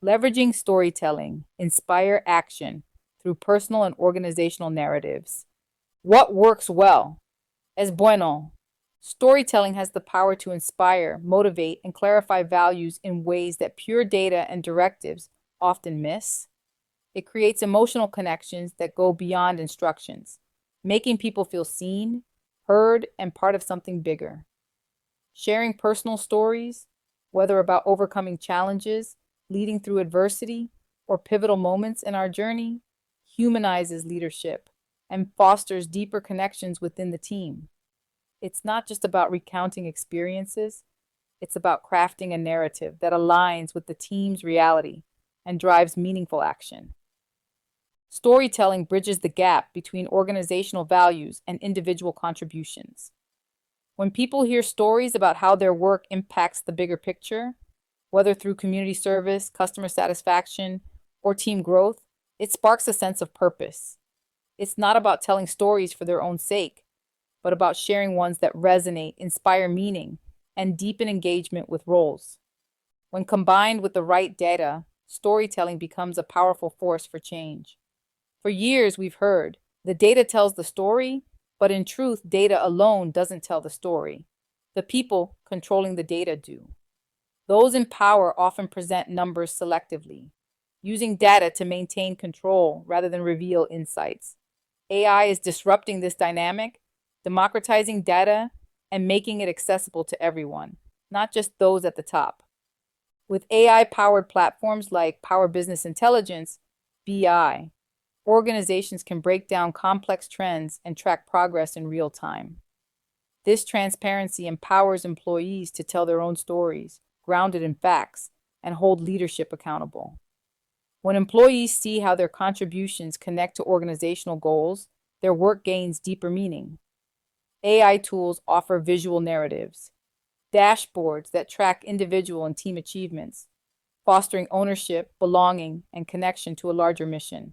Leveraging storytelling, inspire action through personal and organizational narratives. What works well? Es bueno. Storytelling has the power to inspire, motivate, and clarify values in ways that pure data and directives often miss. It creates emotional connections that go beyond instructions, making people feel seen, heard, and part of something bigger. Sharing personal stories, whether about overcoming challenges, leading through adversity, or pivotal moments in our journey, humanizes leadership and fosters deeper connections within the team. It's not just about recounting experiences, it's about crafting a narrative that aligns with the team's reality and drives meaningful action. Storytelling bridges the gap between organizational values and individual contributions. When people hear stories about how their work impacts the bigger picture, whether through community service, customer satisfaction, or team growth, it sparks a sense of purpose. It's not about telling stories for their own sake, but about sharing ones that resonate, inspire meaning, and deepen engagement with roles. When combined with the right data, storytelling becomes a powerful force for change. For years, we've heard the data tells the story, but in truth, data alone doesn't tell the story. The people controlling the data do. Those in power often present numbers selectively, using data to maintain control rather than reveal insights. AI is disrupting this dynamic, democratizing data and making it accessible to everyone, not just those at the top. With AI-powered platforms like Power Business Intelligence, BI, organizations can break down complex trends and track progress in real time. This transparency empowers employees to tell their own stories, grounded in facts, and hold leadership accountable. When employees see how their contributions connect to organizational goals, their work gains deeper meaning. AI tools offer visual narratives, dashboards that track individual and team achievements, fostering ownership, belonging, and connection to a larger mission.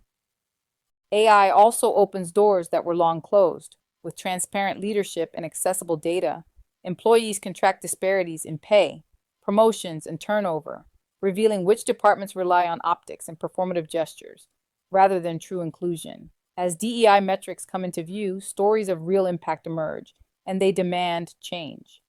AI also opens doors that were long closed. With transparent leadership and accessible data, employees can track disparities in pay, promotions, and turnover, revealing which departments rely on optics and performative gestures, rather than true inclusion. As DEI metrics come into view, stories of real impact emerge, and they demand change.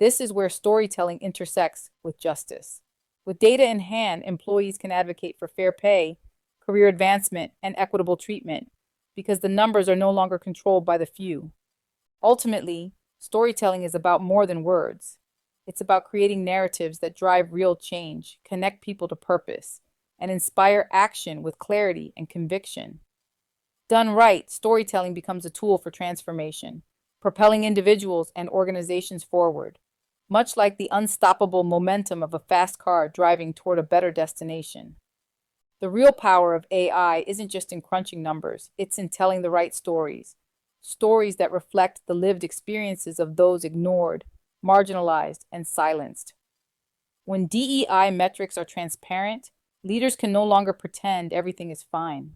This is where storytelling intersects with justice. With data in hand, employees can advocate for fair pay, career advancement, and equitable treatment, because the numbers are no longer controlled by the few. Ultimately, storytelling is about more than words. It's about creating narratives that drive real change, connect people to purpose, and inspire action with clarity and conviction. Done right, storytelling becomes a tool for transformation, propelling individuals and organizations forward, much like the unstoppable momentum of a fast car driving toward a better destination. The real power of AI isn't just in crunching numbers, it's in telling the right stories, stories that reflect the lived experiences of those ignored, marginalized, and silenced. When DEI metrics are transparent, leaders can no longer pretend everything is fine.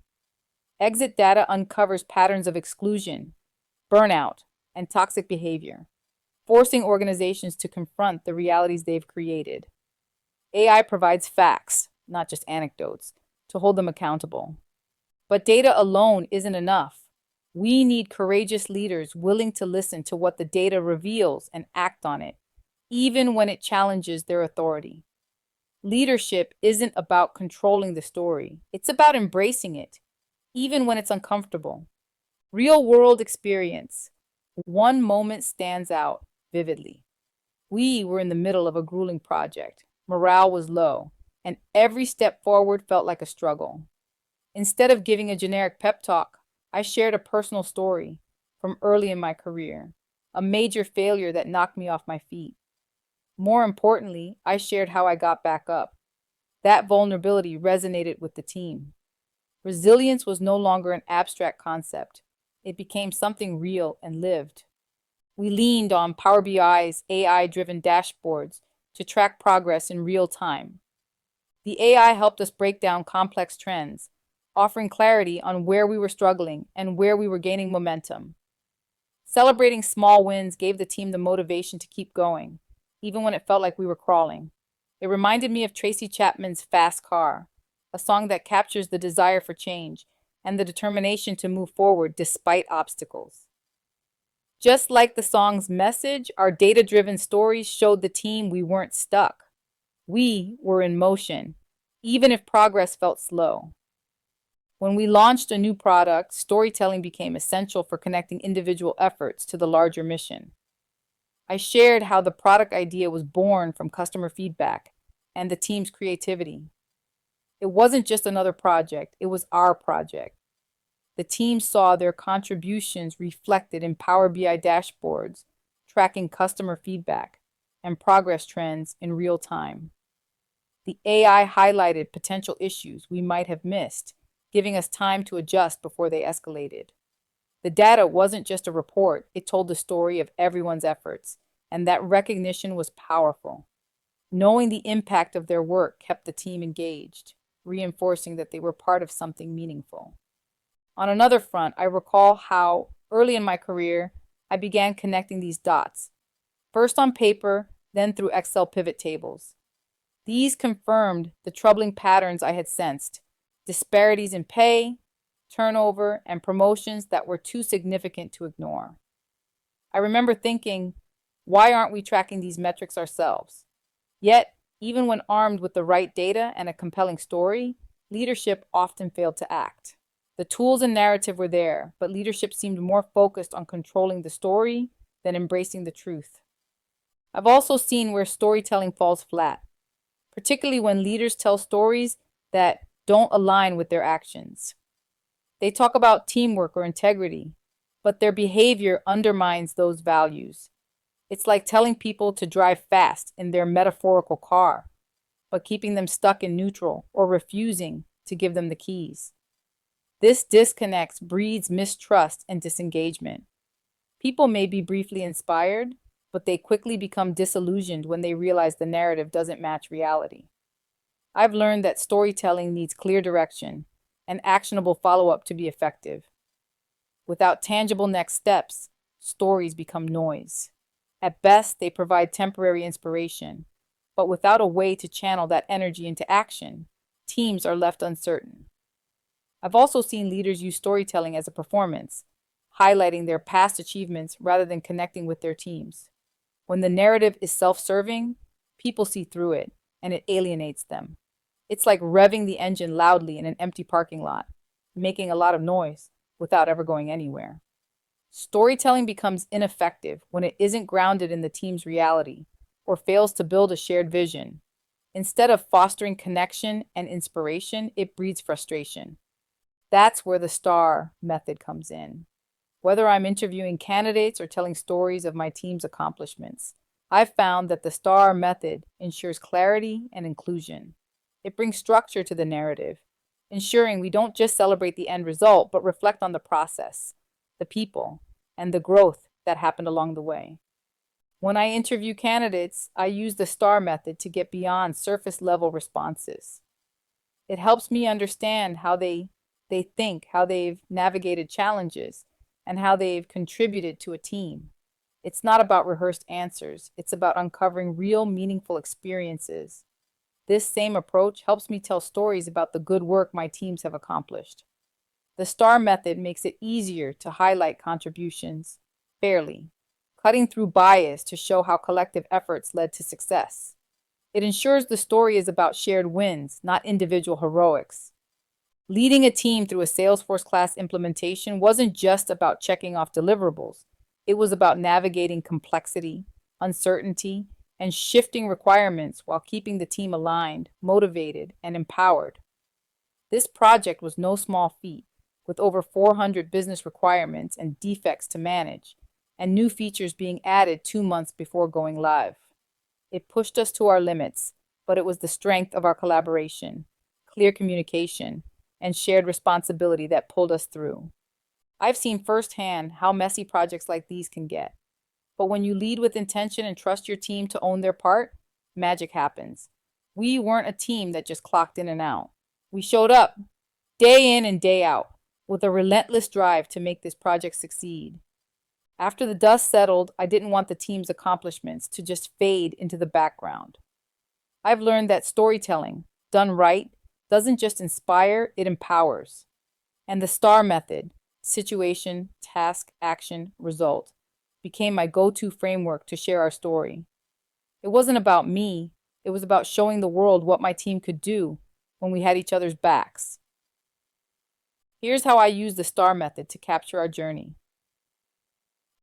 Exit data uncovers patterns of exclusion, burnout, and toxic behavior, forcing organizations to confront the realities they've created. AI provides facts, not just anecdotes, to hold them accountable. But data alone isn't enough. We need courageous leaders willing to listen to what the data reveals and act on it, even when it challenges their authority. Leadership isn't about controlling the story, it's about embracing it, even when it's uncomfortable. Real world experience. One moment stands out vividly. We were in the middle of a grueling project. Morale was low, and every step forward felt like a struggle. Instead of giving a generic pep talk, I shared a personal story from early in my career, a major failure that knocked me off my feet. More importantly, I shared how I got back up. That vulnerability resonated with the team. Resilience was no longer an abstract concept. It became something real and lived. We leaned on Power BI's AI-driven dashboards to track progress in real time. The AI helped us break down complex trends, offering clarity on where we were struggling and where we were gaining momentum. Celebrating small wins gave the team the motivation to keep going, even when it felt like we were crawling. It reminded me of Tracy Chapman's Fast Car, a song that captures the desire for change and the determination to move forward despite obstacles. Just like the song's message, our data-driven stories showed the team we weren't stuck. We were in motion, even if progress felt slow. When we launched a new product, storytelling became essential for connecting individual efforts to the larger mission. I shared how the product idea was born from customer feedback and the team's creativity. It wasn't just another project, it was our project. The team saw their contributions reflected in Power BI dashboards, tracking customer feedback and progress trends in real time. The AI highlighted potential issues we might have missed, giving us time to adjust before they escalated. The data wasn't just a report, it told the story of everyone's efforts, and that recognition was powerful. Knowing the impact of their work kept the team engaged, reinforcing that they were part of something meaningful. On another front, I recall how early in my career, I began connecting these dots, first on paper, then through Excel pivot tables. These confirmed the troubling patterns I had sensed: disparities in pay, turnover, and promotions that were too significant to ignore. I remember thinking, why aren't we tracking these metrics ourselves? Yet, even when armed with the right data and a compelling story, leadership often failed to act. The tools and narrative were there, but leadership seemed more focused on controlling the story than embracing the truth. I've also seen where storytelling falls flat, particularly when leaders tell stories that don't align with their actions. They talk about teamwork or integrity, but their behavior undermines those values. It's like telling people to drive fast in their metaphorical car, but keeping them stuck in neutral or refusing to give them the keys. This disconnect breeds mistrust and disengagement. People may be briefly inspired, but they quickly become disillusioned when they realize the narrative doesn't match reality. I've learned that storytelling needs clear direction and actionable follow-up to be effective. Without tangible next steps, stories become noise. At best, they provide temporary inspiration, but without a way to channel that energy into action, teams are left uncertain. I've also seen leaders use storytelling as a performance, highlighting their past achievements rather than connecting with their teams. When the narrative is self-serving, people see through it, and it alienates them. It's like revving the engine loudly in an empty parking lot, making a lot of noise without ever going anywhere. Storytelling becomes ineffective when it isn't grounded in the team's reality or fails to build a shared vision. Instead of fostering connection and inspiration, it breeds frustration. That's where the STAR method comes in. Whether I'm interviewing candidates or telling stories of my team's accomplishments, I've found that the STAR method ensures clarity and inclusion. It brings structure to the narrative, ensuring we don't just celebrate the end result, but reflect on the process, the people, and the growth that happened along the way. When I interview candidates, I use the STAR method to get beyond surface-level responses. It helps me understand how they think, how they've navigated challenges, and how they've contributed to a team. It's not about rehearsed answers. It's about uncovering real, meaningful experiences. This same approach helps me tell stories about the good work my teams have accomplished. The STAR method makes it easier to highlight contributions fairly, cutting through bias to show how collective efforts led to success. It ensures the story is about shared wins, not individual heroics. Leading a team through a Salesforce class implementation wasn't just about checking off deliverables. It was about navigating complexity, uncertainty, and shifting requirements while keeping the team aligned, motivated, and empowered. This project was no small feat, with over 400 business requirements and defects to manage, and new features being added 2 months before going live. It pushed us to our limits, but it was the strength of our collaboration, clear communication, and shared responsibility that pulled us through. I've seen firsthand how messy projects like these can get. But when you lead with intention and trust your team to own their part, magic happens. We weren't a team that just clocked in and out. We showed up, day in and day out, with a relentless drive to make this project succeed. After the dust settled, I didn't want the team's accomplishments to just fade into the background. I've learned that storytelling, done right, doesn't just inspire, it empowers. And the STAR method, situation, task, action, result, became my go-to framework to share our story. It wasn't about me, it was about showing the world what my team could do when we had each other's backs. Here's how I use the STAR method to capture our journey.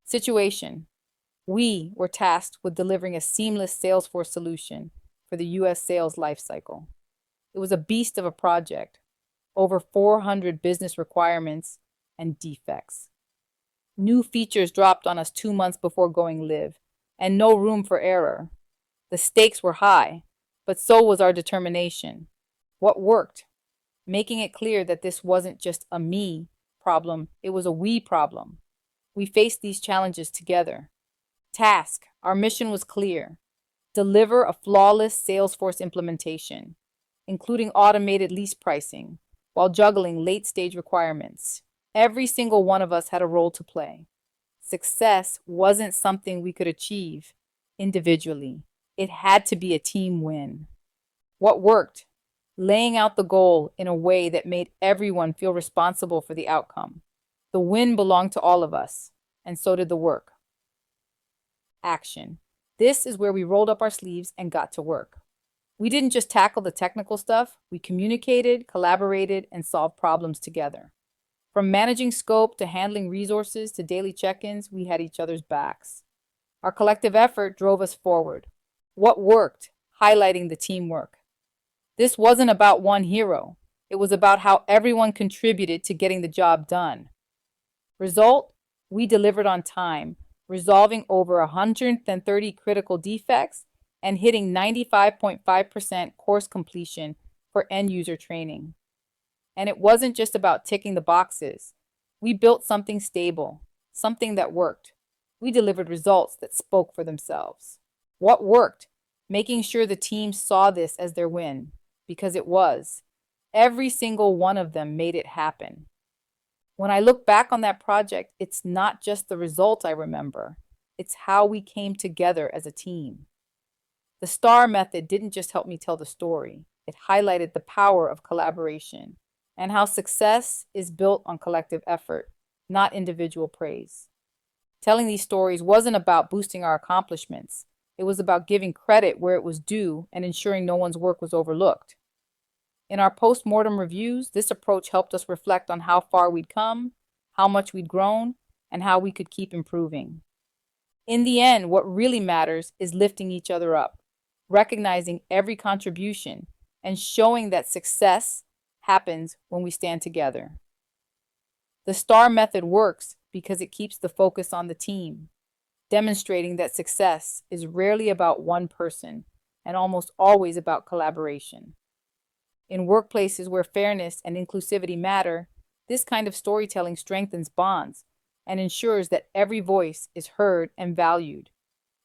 Situation. We were tasked with delivering a seamless Salesforce solution for the US sales lifecycle. It was a beast of a project, over 400 business requirements and defects. New features dropped on us 2 months before going live, and no room for error. The stakes were high, but so was our determination. What worked? Making it clear that this wasn't just a me problem, it was a we problem. We faced these challenges together. Task. Our mission was clear. Deliver a flawless Salesforce implementation, including automated lease pricing, while juggling late-stage requirements. Every single one of us had a role to play. Success wasn't something we could achieve individually. It had to be a team win. What worked? Laying out the goal in a way that made everyone feel responsible for the outcome. The win belonged to all of us, and so did the work. Action. This is where we rolled up our sleeves and got to work. We didn't just tackle the technical stuff, we communicated, collaborated, and solved problems together. From managing scope to handling resources to daily check-ins, we had each other's backs. Our collective effort drove us forward. What worked? Highlighting the teamwork. This wasn't about one hero. It was about how everyone contributed to getting the job done. Result? We delivered on time, resolving over 130 critical defects and hitting 95.5% course completion for end-user training. And it wasn't just about ticking the boxes. We built something stable, something that worked. We delivered results that spoke for themselves. What worked? Making sure the team saw this as their win, because it was. Every single one of them made it happen. When I look back on that project, it's not just the result I remember. It's how we came together as a team. The STAR method didn't just help me tell the story. It highlighted the power of collaboration and how success is built on collective effort, not individual praise. Telling these stories wasn't about boosting our accomplishments. It was about giving credit where it was due and ensuring no one's work was overlooked. In our post-mortem reviews, this approach helped us reflect on how far we'd come, how much we'd grown, and how we could keep improving. In the end, what really matters is lifting each other up, recognizing every contribution, and showing that success happens when we stand together. The STAR method works because it keeps the focus on the team, demonstrating that success is rarely about one person and almost always about collaboration. In workplaces where fairness and inclusivity matter, this kind of storytelling strengthens bonds and ensures that every voice is heard and valued.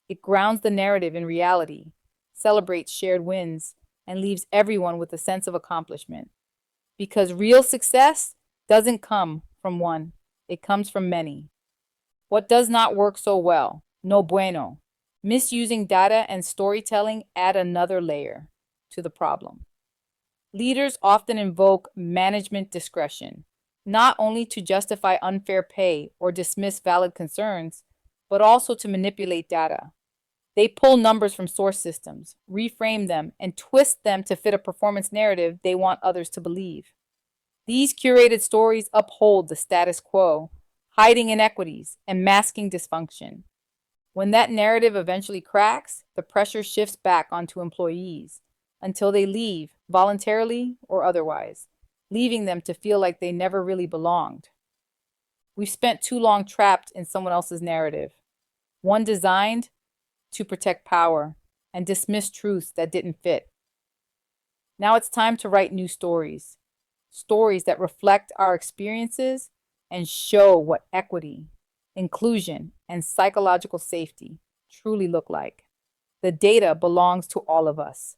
It grounds the narrative in reality, celebrates shared wins, and leaves everyone with a sense of accomplishment. Because real success doesn't come from one, it comes from many. What does not work so well? No bueno. Misusing data and storytelling add another layer to the problem. Leaders often invoke management discretion, not only to justify unfair pay or dismiss valid concerns, but also to manipulate data. They pull numbers from source systems, reframe them, and twist them to fit a performance narrative they want others to believe. These curated stories uphold the status quo, hiding inequities and masking dysfunction. When that narrative eventually cracks, the pressure shifts back onto employees until they leave, voluntarily or otherwise, leaving them to feel like they never really belonged. We've spent too long trapped in someone else's narrative, one designed to protect power and dismiss truths that didn't fit. Now it's time to write new stories, stories that reflect our experiences and show what equity, inclusion, and psychological safety truly look like. The data belongs to all of us,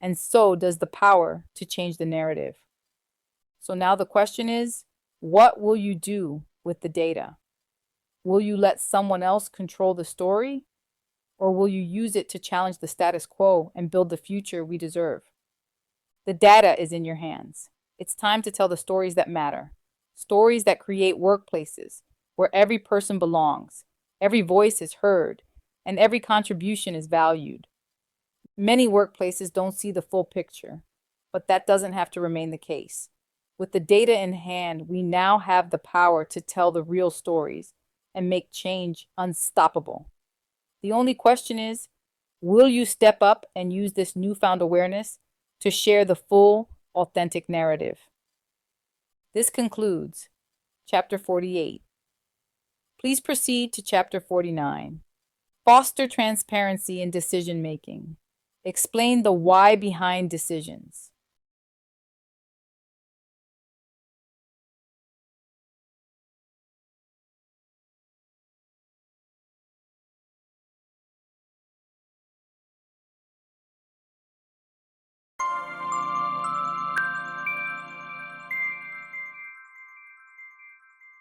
and so does the power to change the narrative. So now the question is, what will you do with the data? Will you let someone else control the story? or will you use it to challenge the status quo and build the future we deserve? The data is in your hands. It's time to tell the stories that matter, stories that create workplaces where every person belongs, every voice is heard, and every contribution is valued. Many workplaces don't see the full picture, but that doesn't have to remain the case. With the data in hand, we now have the power to tell the real stories and make change unstoppable. The only question is, will you step up and use this newfound awareness to share the full, authentic narrative? This concludes Chapter 48. Please proceed to Chapter 49. Foster transparency in decision making. Explain the why behind decisions.